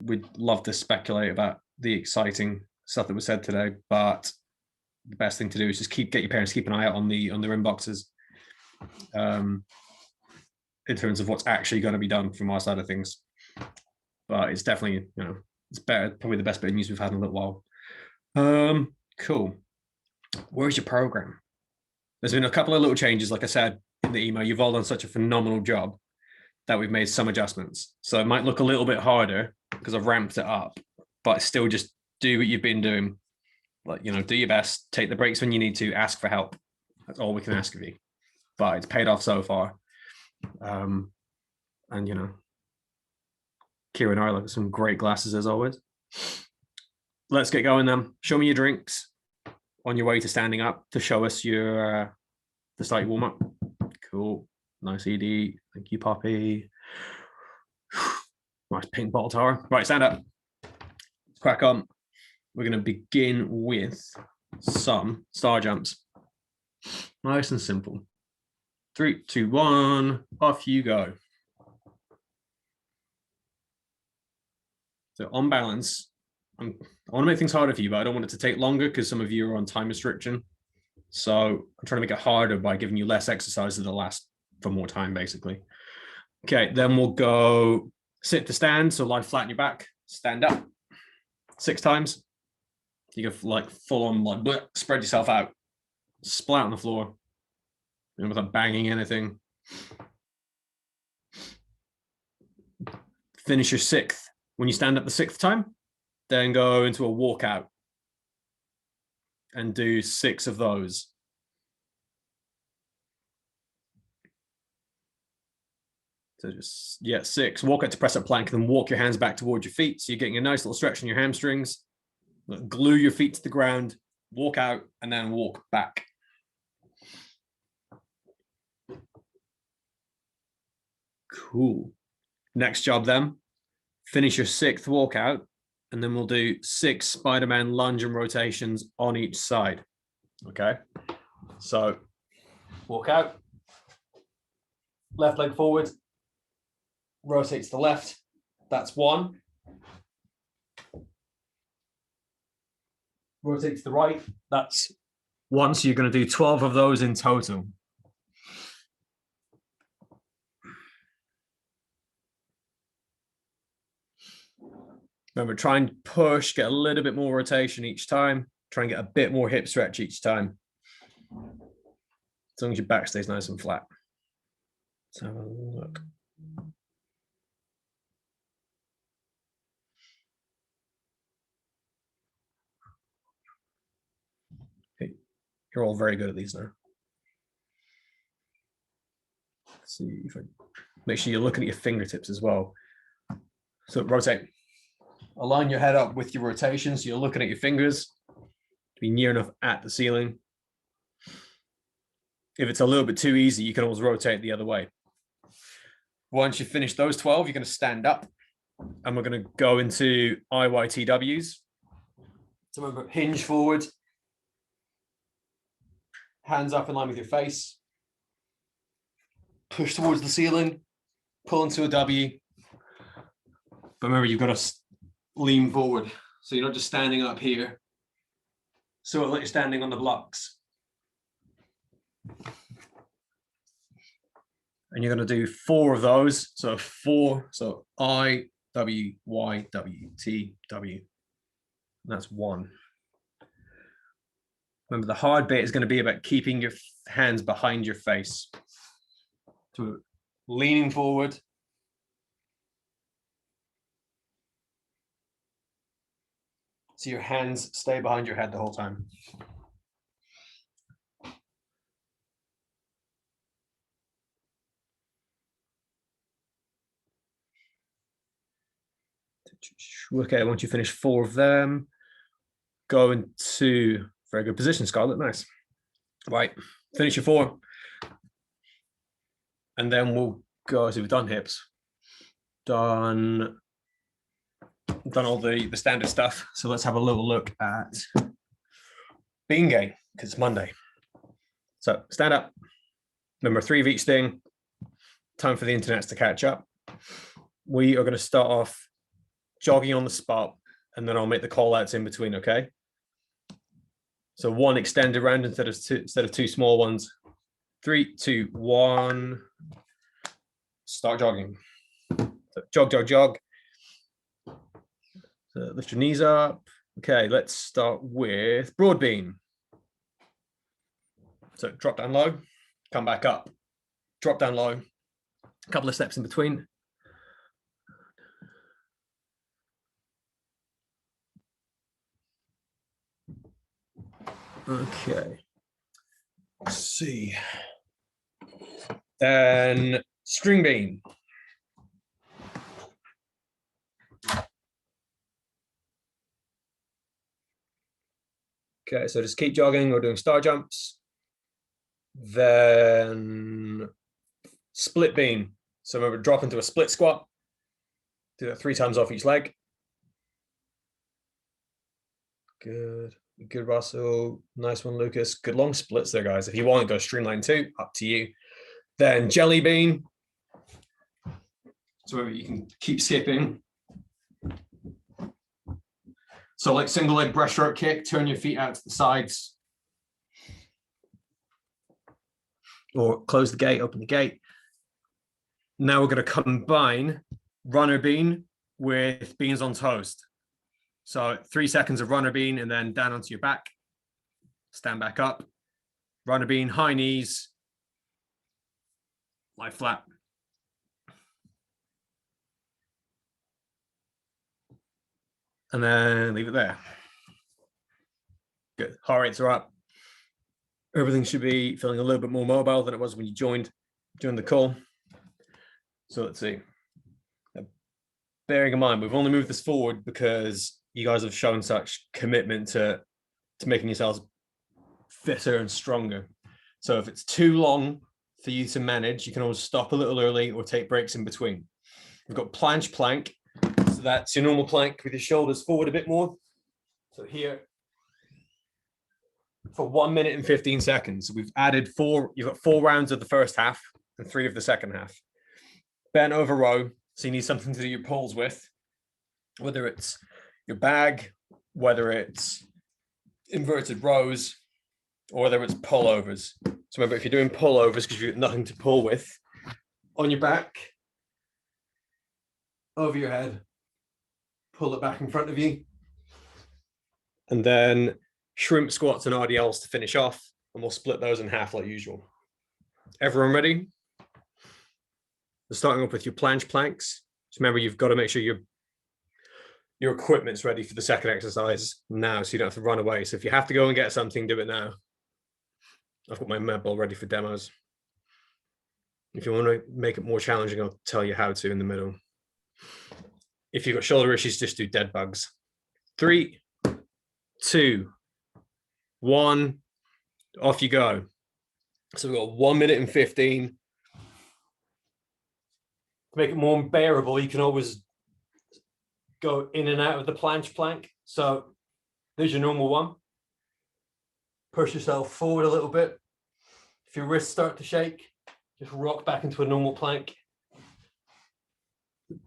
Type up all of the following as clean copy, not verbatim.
we'd love to speculate about the exciting stuff that was said today, but the best thing to do is just get your parents keep an eye out on their inboxes, in terms of what's actually going to be done from our side of things. But it's definitely, it's better, probably the best bit of news we've had in a little while. Cool. Where's your program? There's been a couple of little changes, like I said in the email. You've all done such a phenomenal job that we've made some adjustments. So it might look a little bit harder because I've ramped it up, but still just do what you've been doing. Like, do your best, take the breaks when you need to, ask for help. That's all we can ask of you. But it's paid off so far. And Kira and Arla, some great glasses as always. Let's get going then. Show me your drinks on your way to standing up to show us the start your warm-up. Cool. Nice ED. Thank you, Poppy. Nice pink bottle tower. Right, stand up. Let's crack on. We're going to begin with some star jumps. Nice and simple. 3, 2, 1. Off you go. So on balance, I want to make things harder for you, but I don't want it to take longer because some of you are on time restriction. So I'm trying to make it harder by giving you less exercises that last for more time, basically. Okay, then we'll go sit to stand. So lie flat on your back, stand up 6 times. You go like full on, spread yourself out, splat on the floor, without banging anything. Finish your 6th. When you stand up the 6th time, then go into a walkout and do 6 of those. So just, 6. Walk out to press up plank, and then walk your hands back towards your feet. So you're getting a nice little stretch in your hamstrings. Glue your feet to the ground, walk out, and then walk back. Cool. Next job then, finish your 6th walkout, and then we'll do 6 Spider-Man lunge and rotations on each side. Okay, so walk out, left leg forward, rotate to the left. That's 1. Rotate to the right. That's 1. So you're going to do 12 of those in total. Remember, try and push, get a little bit more rotation each time. Try and get a bit more hip stretch each time. As long as your back stays nice and flat. Let's have a look. Okay. You're all very good at these now. Let's see if I make sure you're looking at your fingertips as well. So rotate. Align your head up with your rotation, so you're looking at your fingers to be near enough at the ceiling. If it's a little bit too easy, you can always rotate the other way. Once you finish those 12, you're going to stand up, and we're going to go into IYTWs. So remember, hinge forward, hands up in line with your face, push towards the ceiling, pull into a W. But remember, you've got to lean forward, so you're not just standing up here. So like you're standing on the blocks. And you're going to do 4 of those. So 4, so I, W, Y, W, T, W. That's 1. Remember, the hard bit is going to be about keeping your hands behind your face. So leaning forward. So your hands stay behind your head the whole time. Okay, once you finish 4 of them, go into very good position, Scarlett. Nice. Right, finish your 4. And then we'll go, so we've done hips, done all the standard stuff. So let's have a little look at bean gain, because it's Monday. So stand up. Remember, 3 of each thing. Time for the internets to catch up. We are going to start off jogging on the spot, and then I'll make the call outs in between, okay? So one extended round instead of two small ones. 3, 2, 1. Start jogging. So jog, jog, jog. So lift your knees up. Okay, let's start with broad bean. So drop down low, come back up. Drop down low, a couple of steps in between. Okay. Let's see. Then string bean. Okay, so just keep jogging or doing star jumps. Then split bean. So remember, drop into a split squat. Do that 3 times off each leg. Good. Good, Russell. Nice one, Lucas. Good long splits there, guys. If you want to go streamline too, up to you. Then jelly bean. So you can keep skipping. So like single leg breaststroke kick, turn your feet out to the sides. Or close the gate, open the gate. Now we're going to combine runner bean with beans on toast. So 3 seconds of runner bean and then down onto your back. Stand back up. Runner bean, high knees. Lie flat. And then leave it there. Good. Heart rates are up. Everything should be feeling a little bit more mobile than it was when you joined the call. So let's see. Bearing in mind, we've only moved this forward because you guys have shown such commitment to making yourselves fitter and stronger. So if it's too long for you to manage, you can always stop a little early or take breaks in between. We've got planche plank. So that's your normal plank with your shoulders forward a bit more. So here for 1 minute and 15 seconds, we've added you've got 4 rounds of the first half and 3 of the second half. Bent over row. So you need something to do your pulls with, whether it's your bag, whether it's inverted rows, or whether it's pullovers. So remember, if you're doing pullovers because you've got nothing to pull with, on your back, over your head, pull it back in front of you, and then shrimp squats and RDLs to finish off, and we'll split those in half like usual. Everyone ready? We're starting off with your planche planks. Just remember, you've got to make sure your equipment's ready for the second exercise now, so you don't have to run away. So if you have to go and get something, do it now. I've got my med ball ready for demos. If you want to make it more challenging, I'll tell you how to in the middle. If you've got shoulder issues, just do dead bugs. 3, 2, 1, off you go. So we've got 1 minute and 15. To make it more bearable, you can always go in and out of the planche plank. So there's your normal one. Push yourself forward a little bit. If your wrists start to shake, just rock back into a normal plank.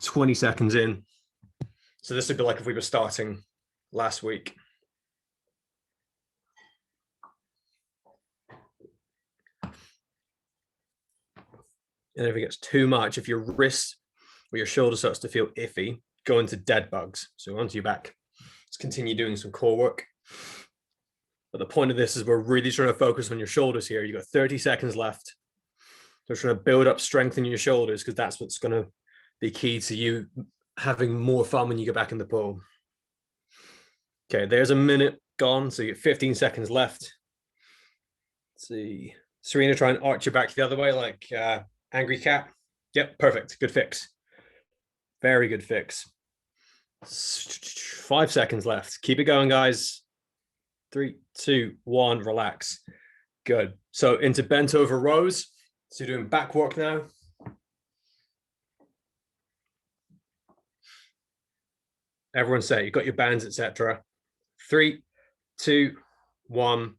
20 seconds in. So this would be like if we were starting last week. And if it gets too much, if your wrist or your shoulder starts to feel iffy, go into dead bugs. So onto your back. Let's continue doing some core work. But the point of this is we're really trying to focus on your shoulders here. You've got 30 seconds left. So we're trying to build up strength in your shoulders because that's what's going to be key to you having more fun when you get back in the pool. Okay, there's a minute gone. So you get 15 seconds left. Let's see. Serena, try and arch your back the other way like angry cat. Yep, perfect. Good fix. Very good fix. 5 seconds left. Keep it going, guys. 3, 2, 1, relax. Good. So into bent over rows. So you're doing back work now. Everyone say you've got your bands, etc. 3, 2, 1,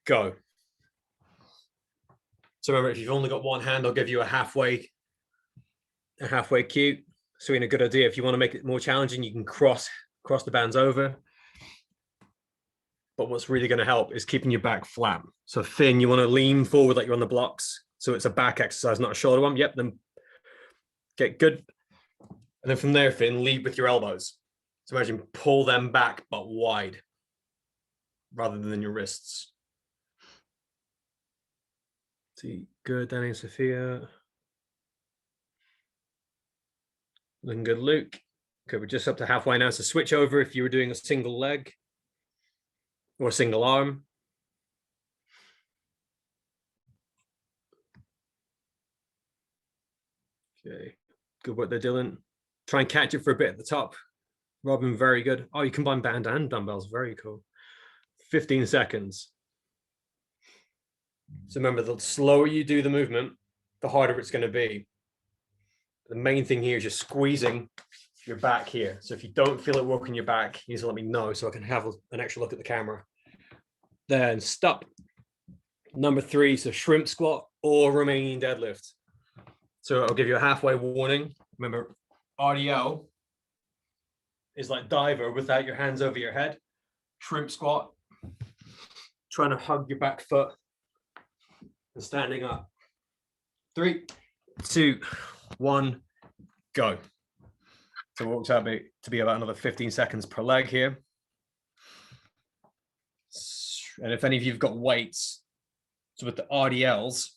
go. So remember, if you've only got one hand, I'll give you a halfway cue. So in a good idea, if you want to make it more challenging, you can cross the bands over. But what's really going to help is keeping your back flat. So Finn, you want to lean forward like you're on the blocks. So it's a back exercise, not a shoulder one. Yep, then get good. And then from there, Finn, lead with your elbows. So imagine pull them back, but wide, rather than your wrists. See, good, Danny and Sophia. Looking good, Luke. Okay, we're just up to halfway now. So switch over if you were doing a single leg or a single arm. Okay, good work there, Dylan. Try and catch it for a bit at the top. Robin, very good. Oh, you combine band and dumbbells. Very cool. 15 seconds. So remember, the slower you do the movement, the harder it's going to be. The main thing here is just squeezing your back here. So if you don't feel it working your back, you need to let me know so I can have an extra look at the camera. Then stop. Number 3, so shrimp squat or Romanian deadlift. So I'll give you a halfway warning. Remember, RDL is like diver without your hands over your head. Shrimp squat, trying to hug your back foot and standing up. 3, 2, 1, go. So it works out to be about another 15 seconds per leg here. And if any of you've got weights, so with the RDLs,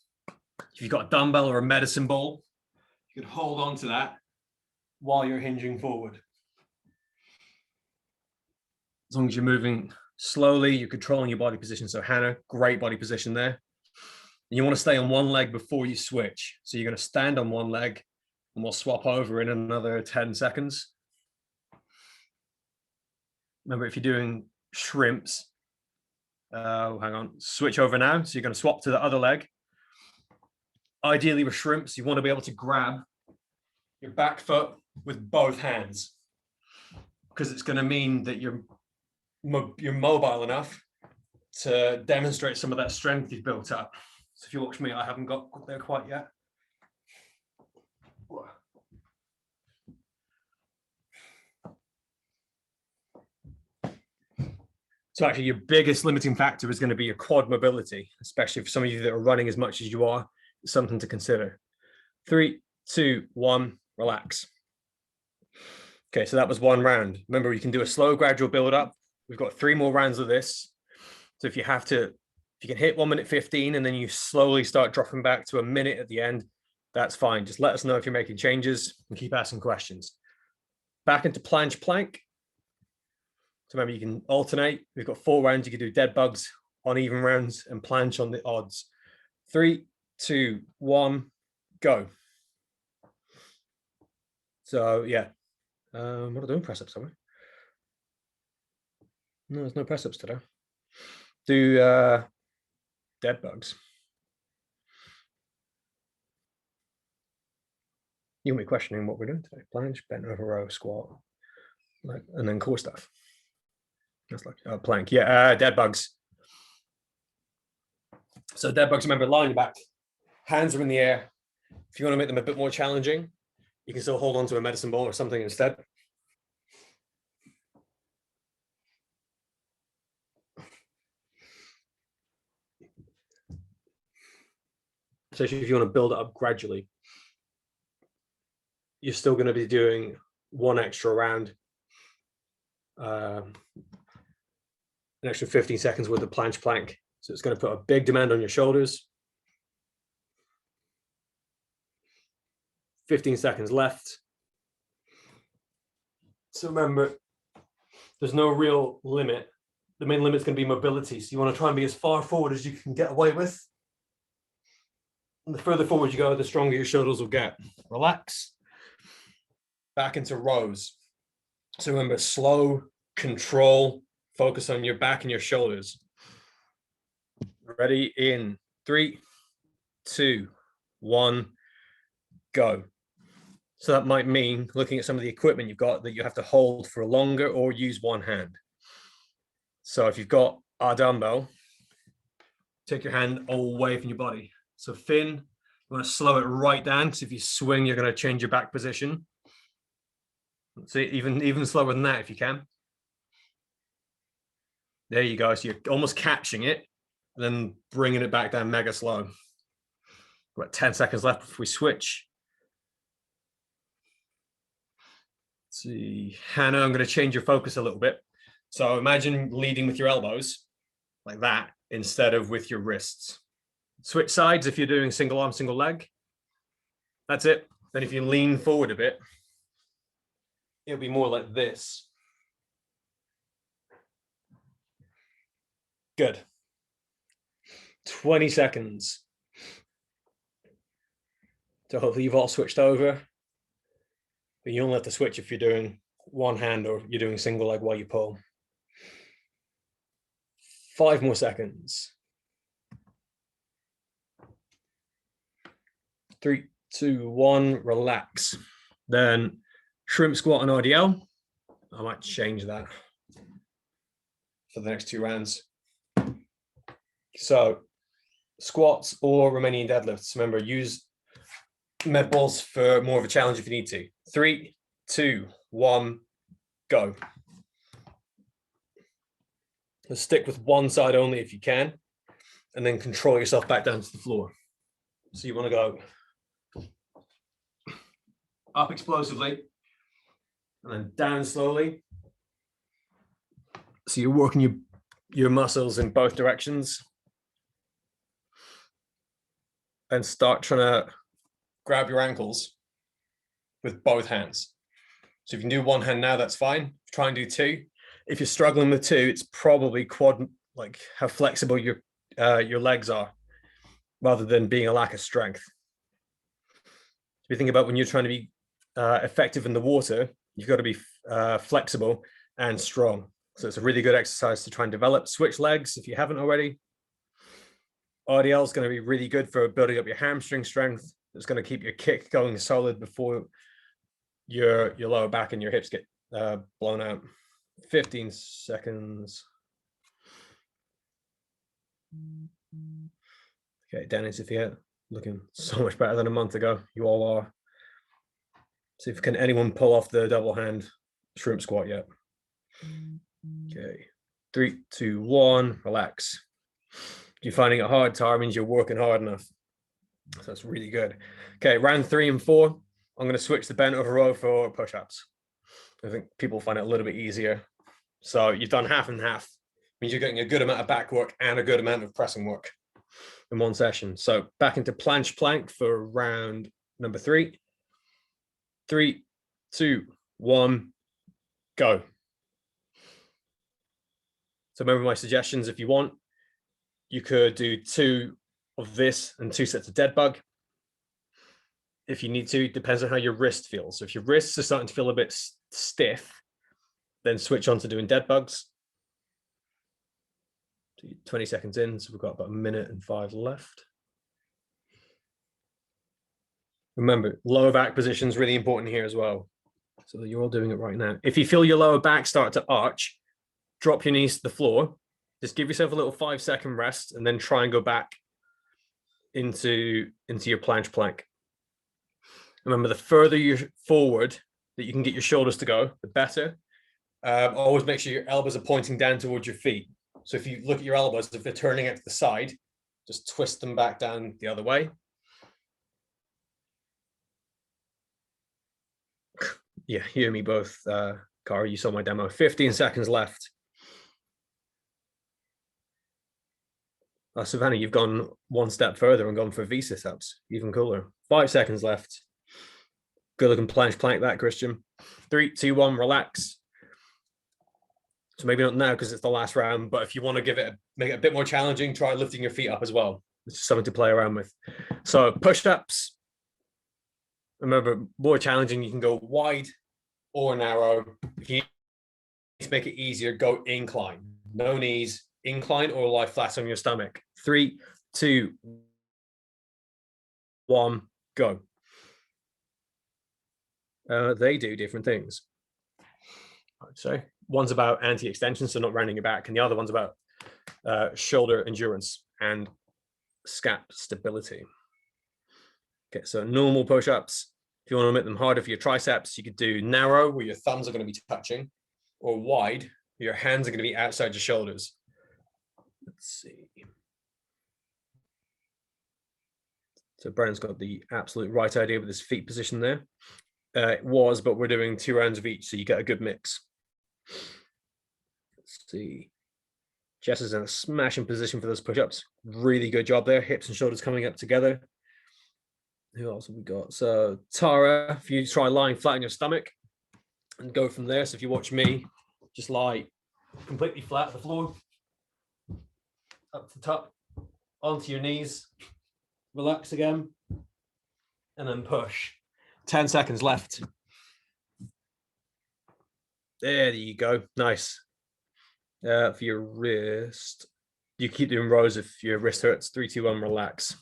if you've got a dumbbell or a medicine ball, you could hold on to that while you're hinging forward. As long as you're moving slowly, you're controlling your body position. So Hannah, great body position there. And you want to stay on one leg before you switch. So you're going to stand on one leg and we'll swap over in another 10 seconds. Remember, if you're doing shrimps, hang on, switch over now. So you're going to swap to the other leg. Ideally with shrimps, you want to be able to grab your back foot with both hands because it's going to mean that you're mobile enough to demonstrate some of that strength you've built up. So if you watch me, I haven't got there quite yet. So actually your biggest limiting factor is going to be your quad mobility, especially for some of you that are running as much as you are. It's something to consider. 3, 2, 1, relax. Okay, so that was one round. Remember, you can do a slow, gradual build up. We've got 3 more rounds of this. So if you can hit 1 minute 15 and then you slowly start dropping back to a minute at the end, that's fine. Just let us know if you're making changes and keep asking questions. Back into planche plank. So remember, you can alternate. We've got 4 rounds. You can do dead bugs on even rounds and planche on the odds. 3, 2, 1, go. So yeah, what are doing press ups? Are we? No, there's no press ups today. Do dead bugs. You can be questioning what we're doing today. Planche, bent over row, squat, and then core stuff. That's like plank. Yeah, dead bugs. So dead bugs, remember, lie on your back. Hands are in the air. If you want to make them a bit more challenging, you can still hold on to a medicine ball or something instead. Especially if you want to build it up gradually. You're still going to be doing 1 extra round. An extra 15 seconds with the planche plank. So it's going to put a big demand on your shoulders. 15 seconds left. So remember, there's no real limit. The main limit is going to be mobility. So you want to try and be as far forward as you can get away with. And the further forward you go, the stronger your shoulders will get. Relax. Back into rows. So remember, slow, control, focus on your back and your shoulders. Ready? In 3, 2, 1, go. So that might mean looking at some of the equipment you've got that you have to hold for longer or use one hand. So if you've got a dumbbell, take your hand away from your body. So Finn, you want to slow it right down because if you swing, you're going to change your back position. So even slower than that if you can. There you go. So you're almost catching it, then bringing it back down mega slow. About 10 seconds left before we switch. Let's see, Hannah, I'm going to change your focus a little bit. So imagine leading with your elbows like that instead of with your wrists. Switch sides if you're doing single arm, single leg. That's it. Then if you lean forward a bit, it'll be more like this. Good. 20 seconds. So hopefully you've all switched over. But you only have to switch if you're doing one hand or you're doing single leg while you pull. 5 more seconds. 3, 2, 1, relax. Then shrimp squat and RDL. I might change that for the next 2 rounds. So squats or Romanian deadlifts. Remember, use med balls for more of a challenge if you need to. 3, 2, 1, go. So stick with one side only if you can, and then control yourself back down to the floor. So you want to go up explosively and then down slowly. So you're working your muscles in both directions. And start trying to grab your ankles with both hands. So if you can do one hand now, that's fine. Try and do 2. If you're struggling with 2, it's probably like how flexible your legs are, rather than being a lack of strength. If you think about when you're trying to be effective in the water, you've got to be flexible and strong. So it's a really good exercise to try and develop. Switch legs if you haven't already. RDL is going to be really good for building up your hamstring strength. It's going to keep your kick going solid before your lower back and your hips get blown out. 15 seconds. Okay, Dennis, if you're looking so much better than a month ago, you all are. See if anyone pull off the double hand shrimp squat yet. Okay, 3, 2, 1, relax. If you're finding it hard, Tara, means you're working hard enough. So that's really good. Okay, round 3 and 4. I'm going to switch the bent over row for push-ups. I think people find it a little bit easier. So you've done half and half. Means you're getting a good amount of back work and a good amount of pressing work in one session. So back into planche plank for round number 3. 3, 2, 1, go. So remember my suggestions if you want. You could do 2 of this and 2 sets of dead bug. If you need to, it depends on how your wrist feels. So if your wrists are starting to feel a bit stiff, then switch on to doing dead bugs. 20 seconds in, so we've got about 1 minute and 5 left. Remember, lower back position is really important here as well. So you're all doing it right now. If you feel your lower back start to arch, drop your knees to the floor. Just give yourself a little 5-second rest and then try and go back into your planche plank. Remember, the further you're forward that you can get your shoulders to go, the better. Always make sure your elbows are pointing down towards your feet. So if you look at your elbows, if they're turning out to the side, just twist them back down the other way. Yeah, hear me both, Cara, you saw my demo. 15 seconds left. Savannah, you've gone one step further and gone for V sit-ups. Even cooler. 5 seconds left. Good looking planche plank that, Christian. 3, 2, 1, relax. So maybe not now because it's the last round, but if you want to make it a bit more challenging, try lifting your feet up as well. It's just something to play around with. So push-ups. Remember, more challenging, you can go wide or narrow. If you need to make it easier, go incline. No knees, incline or lie flat on your stomach. 3, 2, 1, go. They do different things. So one's about anti-extension, so not rounding your back, and the other one's about shoulder endurance and scap stability. Okay, so normal push-ups, If you want to make them harder for your triceps, you could do narrow, where your thumbs are going to be touching, or wide, where your hands are going to be outside your shoulders. Let's see. So Brennan's got the absolute right idea with his feet position there. It was, but we're doing 2 rounds of each, so you get a good mix. Let's see. Jess is in a smashing position for those push-ups. Really good job there. Hips and shoulders coming up together. Who else have we got? So Tara, if you try lying flat on your stomach and go from there. So if you watch me, just lie completely flat on the floor, up to the top, onto your knees, relax again, and then push. 10 seconds left. There you go. Nice. For your wrist, you keep doing rows if your wrist hurts. 3, 2, 1, relax.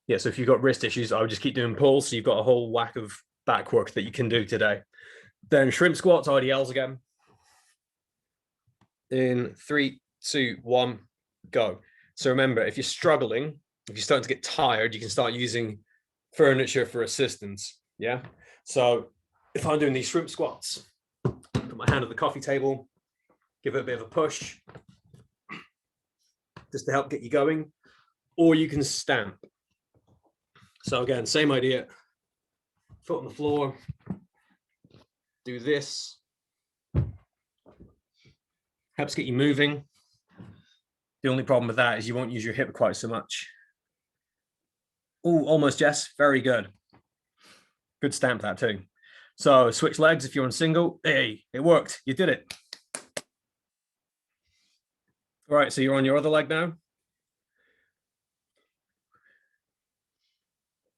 Yeah, so if you've got wrist issues, I would just keep doing pulls. So you've got a whole whack of back work that you can do today. Then shrimp squats, RDLs again. In 3, 2, 1, go. So remember, if you're struggling, if you're starting to get tired, you can start using furniture for assistance. Yeah. So if I'm doing these shrimp squats, put my hand on the coffee table, give it a bit of a push just to help get you going, or you can stamp. So again, same idea, foot on the floor, do this, helps get you moving. The only problem with that is you won't use your hip quite so much. Oh, almost, Jess, very good. Good stamp that too. So switch legs if you're on single. Hey, it worked, you did it. All right, so you're on your other leg now.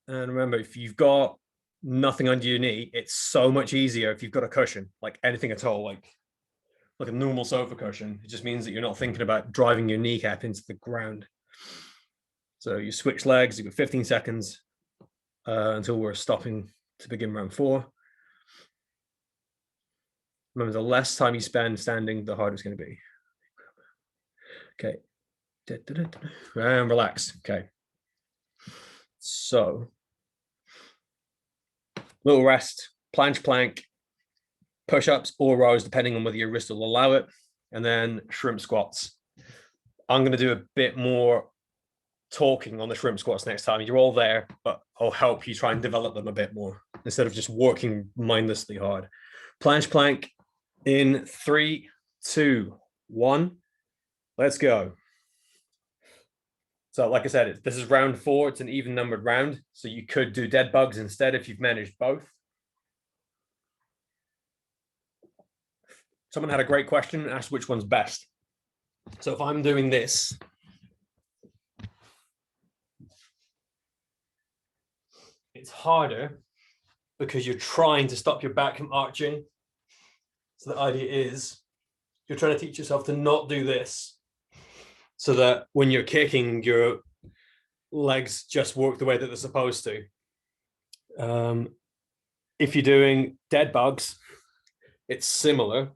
And remember, if you've got nothing under your knee, it's so much easier if you've got a cushion, like anything at all, like a normal sofa cushion. It just means that you're not thinking about driving your kneecap into the ground. So you switch legs, you've got 15 seconds until we're stopping to begin round 4. Remember, the less time you spend standing, the harder it's going to be. Okay. And relax. Okay. So, little rest, planche plank, push-ups or rows, depending on whether your wrist will allow it, and then shrimp squats. I'm going to do a bit more talking on the shrimp squats next time. You're all there, but I'll help you try and develop them a bit more instead of just working mindlessly hard. Planche plank in 3, 2, 1. Let's go. So like I said, this is round 4. It's an even numbered round. So you could do dead bugs instead if you've managed both. Someone had a great question and asked which one's best. So if I'm doing this, it's harder because you're trying to stop your back from arching. So the idea is you're trying to teach yourself to not do this so that when you're kicking, your legs just work the way that they're supposed to. If you're doing dead bugs, it's similar,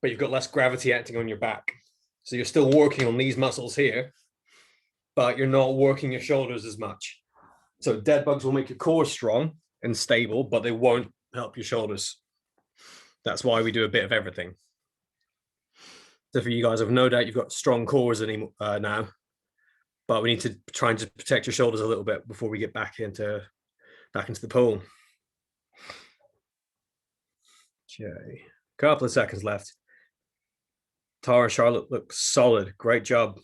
but you've got less gravity acting on your back. So you're still working on these muscles here, but you're not working your shoulders as much. So dead bugs will make your core strong and stable, but they won't help your shoulders. That's why we do a bit of everything. So for you guys, I've no doubt you've got strong cores now, but we need to try and just protect your shoulders a little bit before we get back into the pool. Okay, couple of seconds left. Tara, Charlotte looks solid. Great job.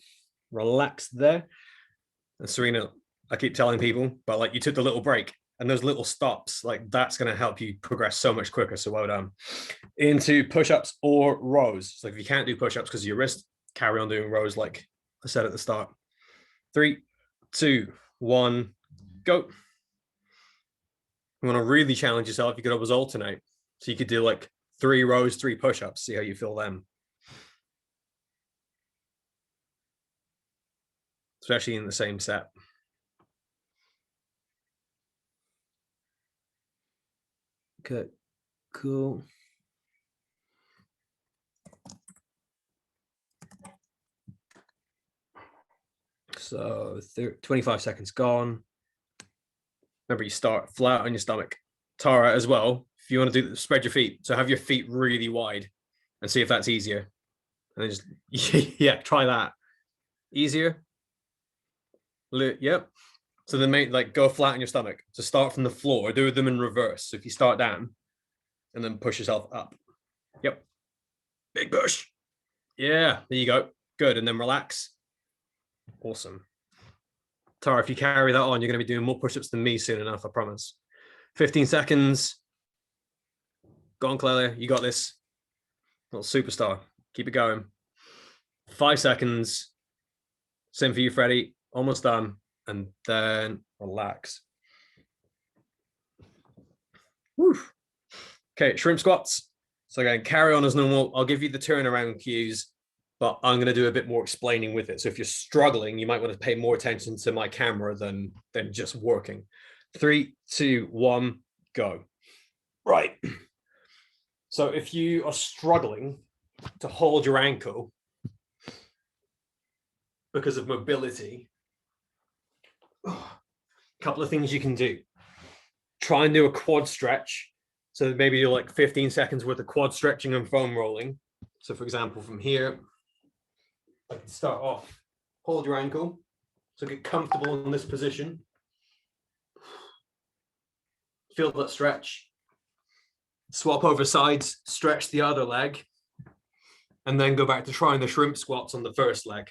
Relax there. And Serena, I keep telling people, but like you took the little break and those little stops, like that's going to help you progress so much quicker. So well done. Into push-ups or rows. So if you can't do push-ups because of your wrist, carry on doing rows like I said at the start. 3, 2, 1, go. You want to really challenge yourself, you could always alternate. So you could do like 3 rows, 3 push-ups, see how you feel then. Especially in the same set. Okay, cool. So 25 seconds gone. Remember, you start flat on your stomach. Tara, as well, if you want to spread your feet. So have your feet really wide and see if that's easier. And then just, yeah, try that. Easier. Yep. So then go flat on your stomach. So start from the floor, do them in reverse. So if you start down and then push yourself up. Yep. Big push. Yeah, there you go. Good. And then relax. Awesome. Tara, if you carry that on, you're going to be doing more push-ups than me soon enough, I promise. 15 seconds. Go on, Clelia. You got this. Little superstar. Keep it going. 5 seconds. Same for you, Freddie. Almost done. And then relax. Woo. Okay, shrimp squats. So again, carry on as normal. I'll give you the turnaround cues, but I'm going to do a bit more explaining with it. So if you're struggling, you might want to pay more attention to my camera than just working. 3, 2, 1, go. Right. So if you are struggling to hold your ankle because of mobility, a couple of things you can do. Try and do a quad stretch. So maybe do like 15 seconds worth of quad stretching and foam rolling. So for example, from here, I can start off, hold your ankle. So get comfortable in this position. Feel that stretch. Swap over sides, stretch the other leg, and then go back to trying the shrimp squats on the first leg.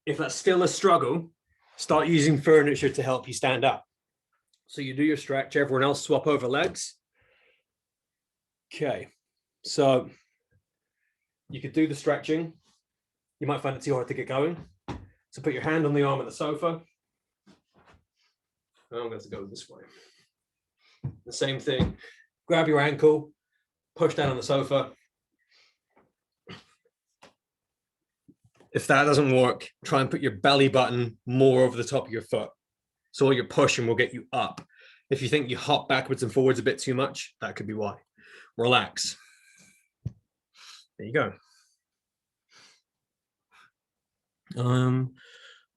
If that's still a struggle, start using furniture to help you stand up. So you do your stretch, everyone else swap over legs. Okay, so you could do the stretching. You might find it too hard to get going. So put your hand on the arm of the sofa. I'm going to go this way. The same thing. Grab your ankle, push down on the sofa. If that doesn't work, try and put your belly button more over the top of your foot. So all your pushing will get you up. If you think you hop backwards and forwards a bit too much, that could be why. Relax. There you go.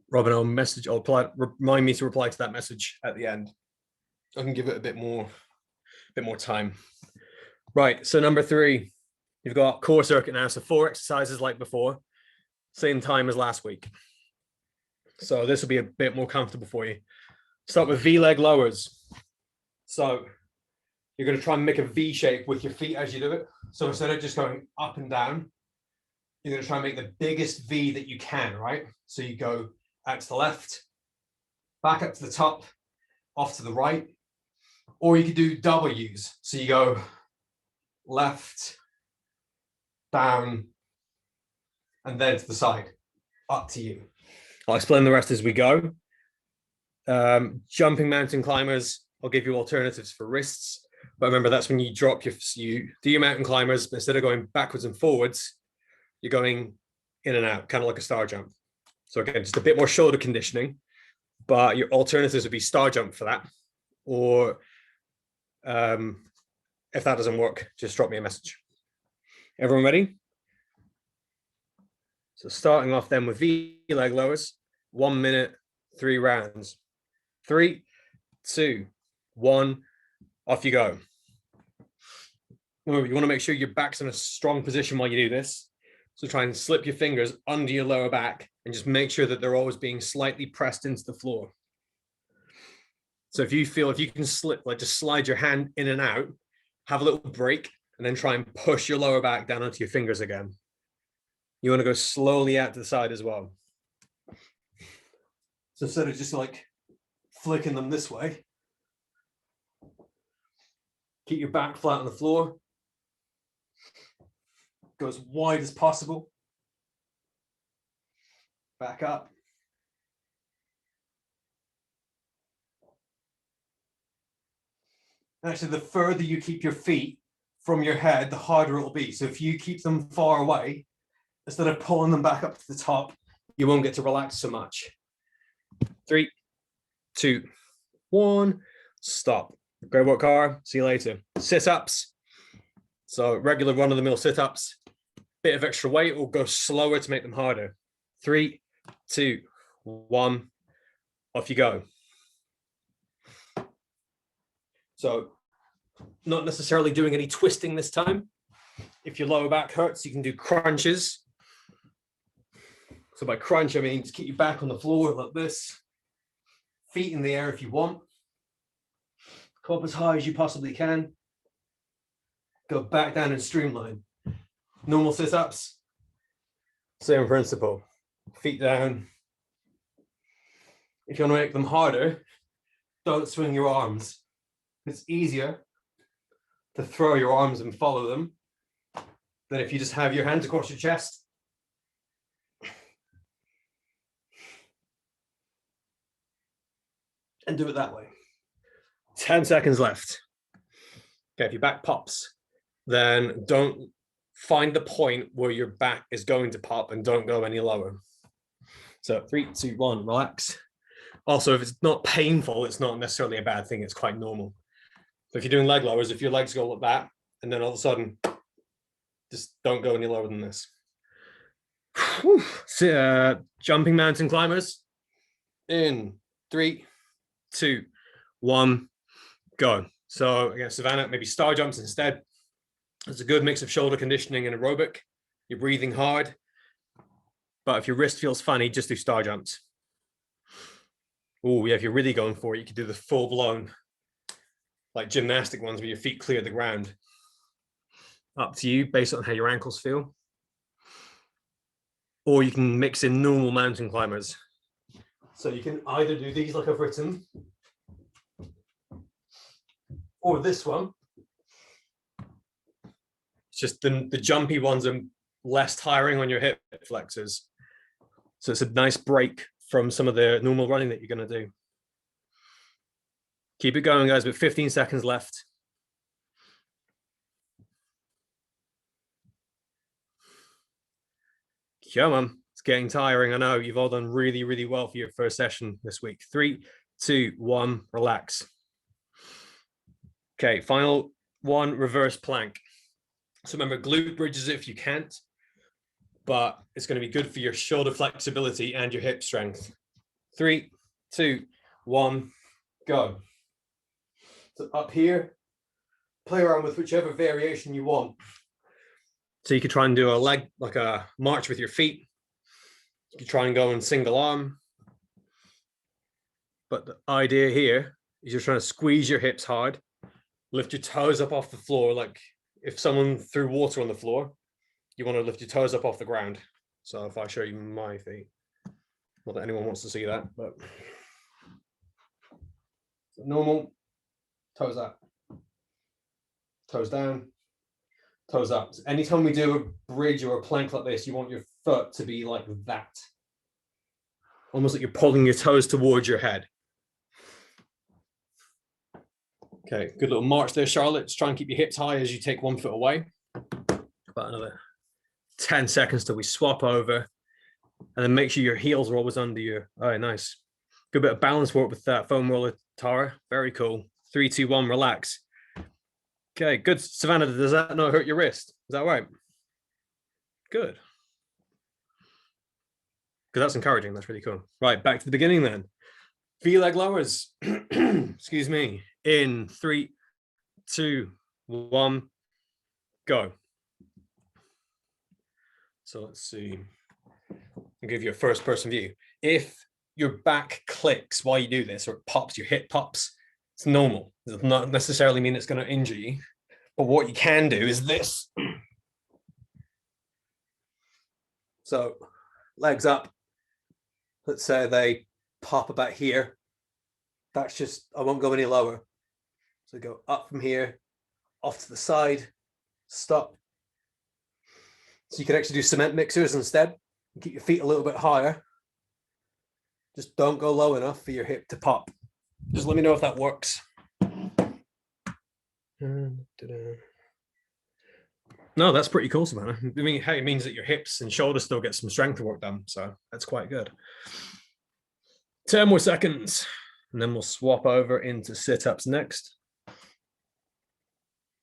Robin, remind me to reply to that message at the end. I can give it a bit more time. Right, so number 3, you've got core circuit now. So 4 exercises like before, same time as last week. So this will be a bit more comfortable for you. Start with V-leg lowers. So you're going to try and make a V shape with your feet as you do it. So instead of just going up and down, you're going to try and make the biggest V that you can, right? So you go out to the left, back up to the top, off to the right, or you could do W's. So you go left, down, and then to the side. Up to you. I'll explain the rest as we go. Jumping mountain climbers, I'll give you alternatives for wrists. But remember, that's when you you do your mountain climbers, but instead of going backwards and forwards, you're going in and out, kind of like a star jump. So again, just a bit more shoulder conditioning, but your alternatives would be star jump for that. Or if that doesn't work, just drop me a message. Everyone ready? So starting off then with V-leg lowers, 1 minute, 3 rounds. 3, 2, 1, off you go. Remember, you want to make sure your back's in a strong position while you do this. So try and slip your fingers under your lower back and just make sure that they're always being slightly pressed into the floor. So if you can slip, like just slide your hand in and out, have a little break, and then try and push your lower back down onto your fingers again. You want to go slowly out to the side as well. So instead of just like flicking them this way, keep your back flat on the floor. Go as wide as possible. Back up. Actually, the further you keep your feet from your head, the harder it will be. So if you keep them far away, instead of pulling them back up to the top, you won't get to relax so much. 3, 2, 1, stop. Great work, Cara. See you later. Sit-ups. So regular run-of-the-mill sit-ups. Bit of extra weight or go slower to make them harder. 3, 2, 1, off you go. So not necessarily doing any twisting this time. If your lower back hurts, you can do crunches. So by crunch, I mean just keep your back on the floor like this, feet in the air if you want. Come up as high as you possibly can. Go back down and streamline. Normal sit-ups, same principle. Feet down. If you want to make them harder, don't swing your arms. It's easier to throw your arms and follow them than if you just have your hands across your chest. And do it that way. 10 seconds left. Okay, if your back pops, then don't find the point where your back is going to pop and don't go any lower. So 3, 2, 1, relax. Also, if it's not painful, it's not necessarily a bad thing. It's quite normal. So if you're doing leg lowers, if your legs go like that, and then all of a sudden, just don't go any lower than this. So, jumping mountain climbers. In 3, 2, 1, go. So again, Savannah, maybe star jumps instead. It's a good mix of shoulder conditioning and aerobic. You're breathing hard. But if your wrist feels funny, just do star jumps. Oh, yeah, if you're really going for it, you could do the full-blown, like gymnastic ones where your feet clear the ground. Up to you, based on how your ankles feel. Or you can mix in normal mountain climbers. So you can either do these like I've written, or this one. It's just the jumpy ones are less tiring on your hip flexors. So it's a nice break from some of the normal running that you're going to do. Keep it going, guys, with 15 seconds left. Come on, it's getting tiring. I know you've all done really, really well for your first session this week. 3, 2, 1, relax. Okay, final one, reverse plank. So remember, glute bridges if you can't, but it's going to be good for your shoulder flexibility and your hip strength. 3, 2, 1, go. So up here, play around with whichever variation you want. So you could try and do a leg, like a march with your feet. You could try and go in single arm. But the idea here is you're trying to squeeze your hips hard, lift your toes up off the floor. Like if someone threw water on the floor, you want to lift your toes up off the ground. So if I show you my feet, not that anyone wants to see that, but normal, toes up, toes down, toes up. So anytime we do a bridge or a plank like this, you want your foot to be like that. Almost like you're pulling your toes towards your head. Okay, good little march there, Charlotte. Just try and keep your hips high as you take 1 foot away. About another 10 seconds till we swap over. And then make sure your heels are always under you. All right, nice. Good bit of balance work with that foam roller, Tara. Very cool. 3, 2, 1, relax. Okay, good. Savannah, does that not hurt your wrist? Is that right? Good. Because that's encouraging. That's really cool. Right, back to the beginning then. V-leg lowers. Excuse me. In 3, 2, 1, go. So let's see. I'll give you a first person view. If your back clicks while you do this, or it pops, your hip pops, it's normal. It does not necessarily mean it's going to injure you. But what you can do is this. So legs up. Let's say they pop about here. That's just, I won't go any lower. So go up from here, off to the side, stop. So you can actually do cement mixers instead. Keep your feet a little bit higher. Just don't go low enough for your hip to pop. Just let me know if that works. No, that's pretty cool, Savannah. I mean, hey, it means that your hips and shoulders still get some strength work done. So that's quite good. 10 more seconds. And then we'll swap over into sit-ups next.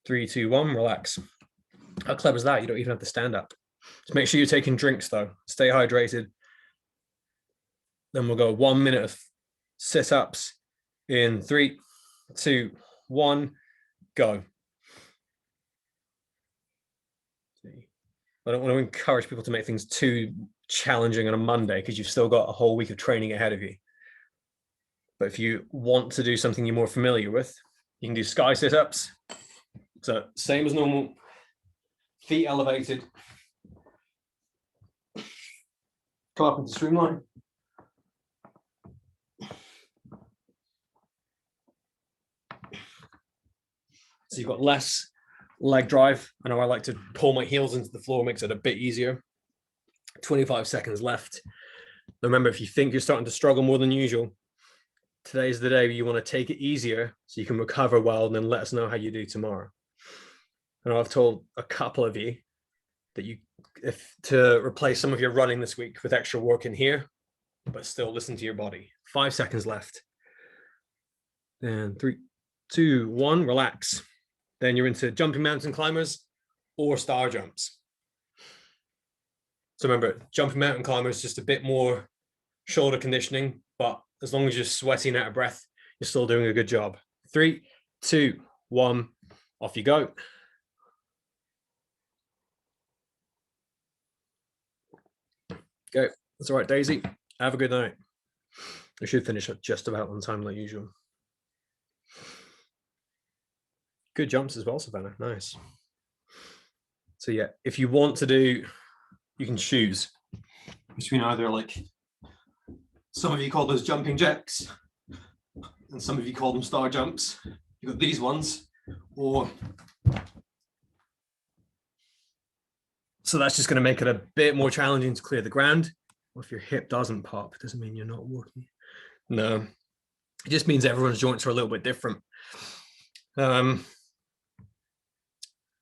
3, 2, 1, relax. How clever is that? You don't even have to stand up. Just make sure you're taking drinks though. Stay hydrated. Then we'll go 1 minute of sit-ups in 3, 2, 1, go. I don't want to encourage people to make things too challenging on a Monday because you've still got a whole week of training ahead of you. But if you want to do something you're more familiar with, you can do sky sit-ups. So same as normal, feet elevated. Come up into streamline. So you've got less leg drive. I know I like to pull my heels into the floor, makes it a bit easier. 25 seconds left. Remember, if you think you're starting to struggle more than usual, today's the day you want to take it easier so you can recover well, and then let us know how you do tomorrow. And I've told a couple of you that if to replace some of your running this week with extra work in here, but still listen to your body. 5 seconds left. And 3, 2, 1, relax. Then you're into jumping mountain climbers or star jumps. So remember, jumping mountain climbers, just a bit more shoulder conditioning, but as long as you're sweating out of breath, you're still doing a good job. 3, 2, 1, off you go. Okay, that's all right, Daisy. Have a good night. I should finish up just about on time like usual. Good jumps as well, Savannah. Nice. So yeah, if you want to do, you can choose between either, like, some of you call those jumping jacks, and some of you call them star jumps. You've got these ones, or so that's just going to make it a bit more challenging to clear the ground. Well, if your hip doesn't pop, it doesn't mean you're not working. No, it just means everyone's joints are a little bit different. I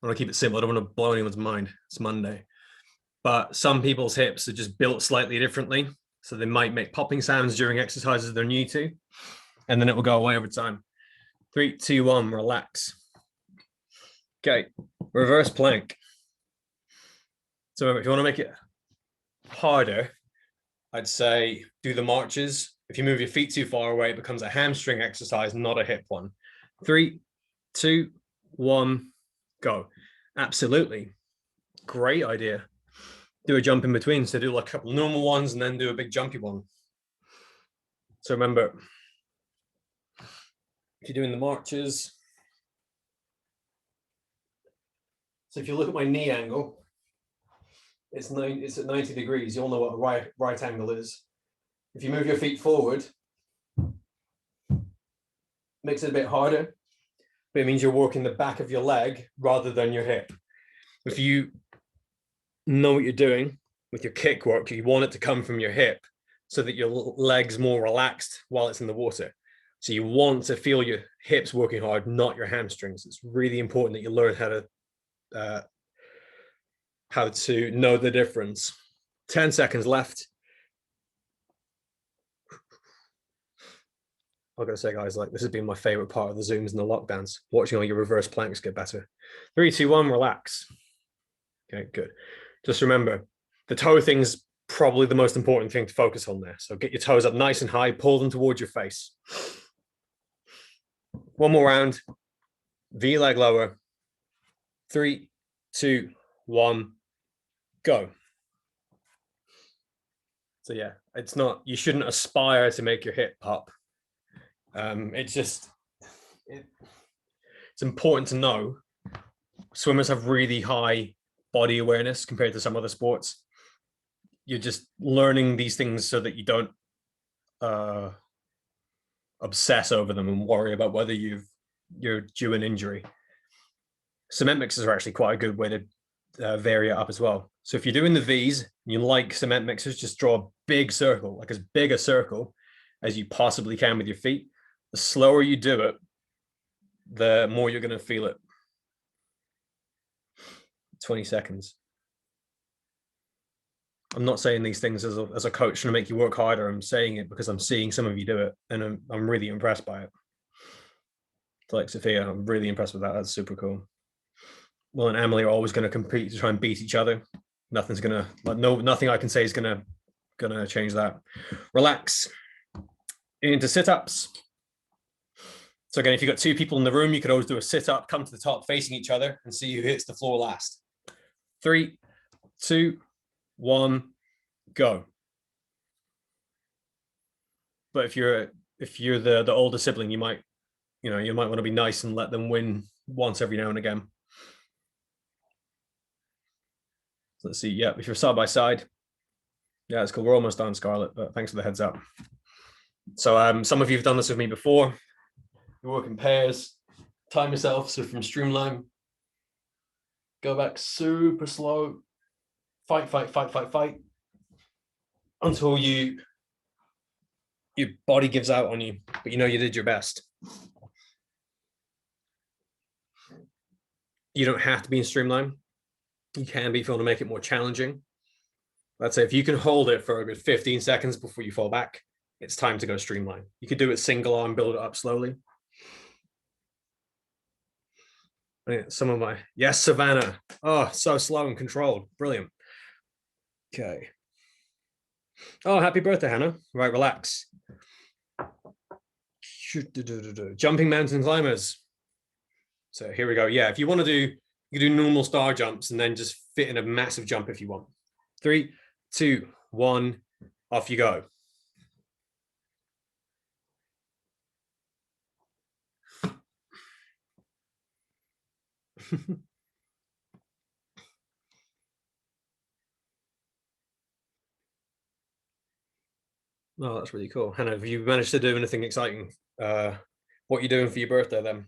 want to keep it simple. I don't want to blow anyone's mind. It's Monday. But some people's hips are just built slightly differently. So they might make popping sounds during exercises they're new to, and then it will go away over time. 3, 2, 1, relax. Okay, reverse plank. So if you want to make it harder, I'd say do the marches. If you move your feet too far away, it becomes a hamstring exercise, not a hip one. 3, 2, 1, go. Absolutely. Great idea. Do a jump in between. So do like a couple of normal ones and then do a big jumpy one. So remember, if you're doing the marches, so if you look at my knee angle, it's at 90 degrees. You all know what a right angle is. If you move your feet forward, makes it a bit harder, but it means you're working the back of your leg rather than your hip. If you know what you're doing with your kick work, you want it to come from your hip so that your leg's more relaxed while it's in the water. So you want to feel your hips working hard, not your hamstrings. It's really important that you learn how to know the difference. 10 seconds left. I've got to say, guys, like, this has been my favorite part of the Zooms and the lockdowns, watching all your reverse planks get better. 3, 2, 1, relax. Okay, good. Just remember, the toe thing's probably the most important thing to focus on there. So get your toes up nice and high, pull them towards your face. One more round. V leg lower. 3, 2, 1, go. So yeah, it's not, you shouldn't aspire to make your hip pop. It's important to know swimmers have really high body awareness compared to some other sports. You're just learning these things so that you don't obsess over them and worry about whether you're due an injury. Cement mixers are actually quite a good way to vary it up as well. So if you're doing the V's, and you like cement mixers, just draw a big circle, like as big a circle as you possibly can with your feet. The slower you do it, the more you're going to feel it. 20 seconds. I'm not saying these things as a coach to make you work harder. I'm saying it because I'm seeing some of you do it, and I'm really impressed by it. Like Sophia, I'm really impressed with that. That's super cool. Will and Emily are always going to compete to try and beat each other. Nothing I can say is going to gonna change that. Relax into sit-ups. So again, if you've got two people in the room, you could always do a sit-up, come to the top facing each other and see who hits the floor last. 3, 2, 1, go. But if you're the older sibling, you might want to be nice and let them win once every now and again. So let's see. Yeah, if you're side by side. Yeah, it's cool. We're almost done, Scarlett, but thanks for the heads up. So some of you have done this with me before. You work in pairs, time yourself. So from Streamline, go back super slow, fight, until your body gives out on you, but you know you did your best. You don't have to be in Streamline. You can be if you want to make it more challenging. Let's say if you can hold it for a good 15 seconds before you fall back, it's time to go Streamline. You could do it single arm, build it up slowly. Some of my, yes, Savannah. Oh, so slow and controlled. Brilliant. Okay. Oh, happy birthday, Hannah. Right, relax. Jumping mountain climbers. So here we go. Yeah, if you want to do, you can do normal star jumps and then just fit in a massive jump if you want. 3, 2, 1, off you go. Oh, that's really cool. Hannah, have you managed to do anything exciting? What are you doing for your birthday then?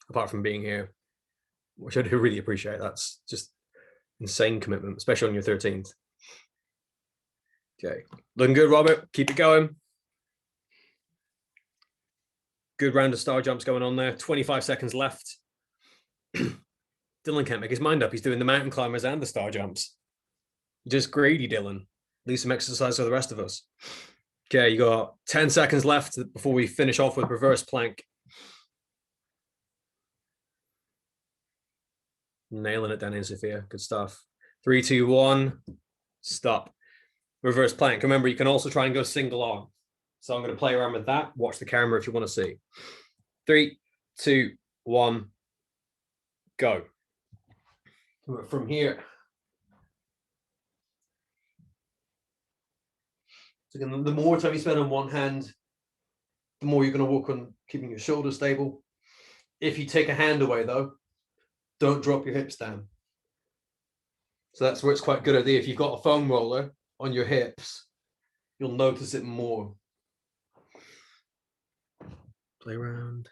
Apart from being here, which I do really appreciate. That's just insane commitment, especially on your 13th. Okay, looking good, Robert. Keep it going. Good round of star jumps going on there. 25 seconds left. Dylan can't make his mind up. He's doing the mountain climbers and the star jumps. You're just greedy, Dylan. Leave some exercise for the rest of us. Okay, you got 10 seconds left before we finish off with reverse plank. Nailing it, Danny and Sophia. Good stuff. 3, 2, 1, stop. Reverse plank. Remember, you can also try and go single arm. So I'm going to play around with that. Watch the camera if you want to see. 3, 2, 1, go. From here. So again, the more time you spend on one hand, the more you're going to work on keeping your shoulders stable. If you take a hand away, though, don't drop your hips down. So that's where it's quite a good idea. If you've got a foam roller on your hips, you'll notice it more. Play around.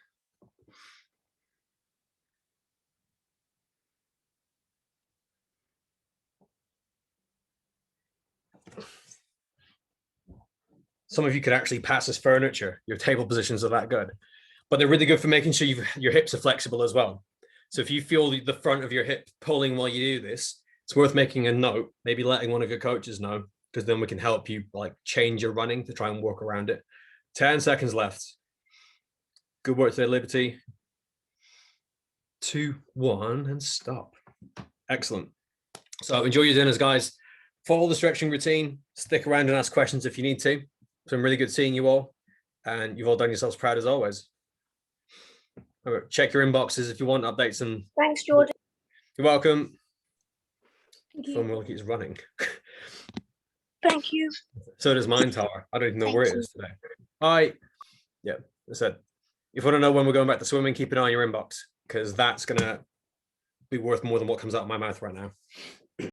Some of you could actually pass as furniture. Your table positions are that good, but they're really good for making sure your hips are flexible as well. So if you feel the front of your hip pulling while you do this, it's worth making a note, maybe letting one of your coaches know, because then we can help you like change your running to try and work around it. 10 seconds left. Good work today, Liberty. 2, 1, and stop. Excellent. So enjoy your dinners, guys. Follow the stretching routine. Stick around and ask questions if you need to. It's been really good seeing you all, and you've all done yourselves proud as always. Right, check your inboxes if you want updates. And thanks, Jordan. You're welcome. Thank you. Phone will keeps running. Thank you. So does mine tower. I don't even know where it is today. Hi. Yeah, I said, if you want to know when we're going back to swimming, keep an eye on your inbox, because that's going to be worth more than what comes out of my mouth right now.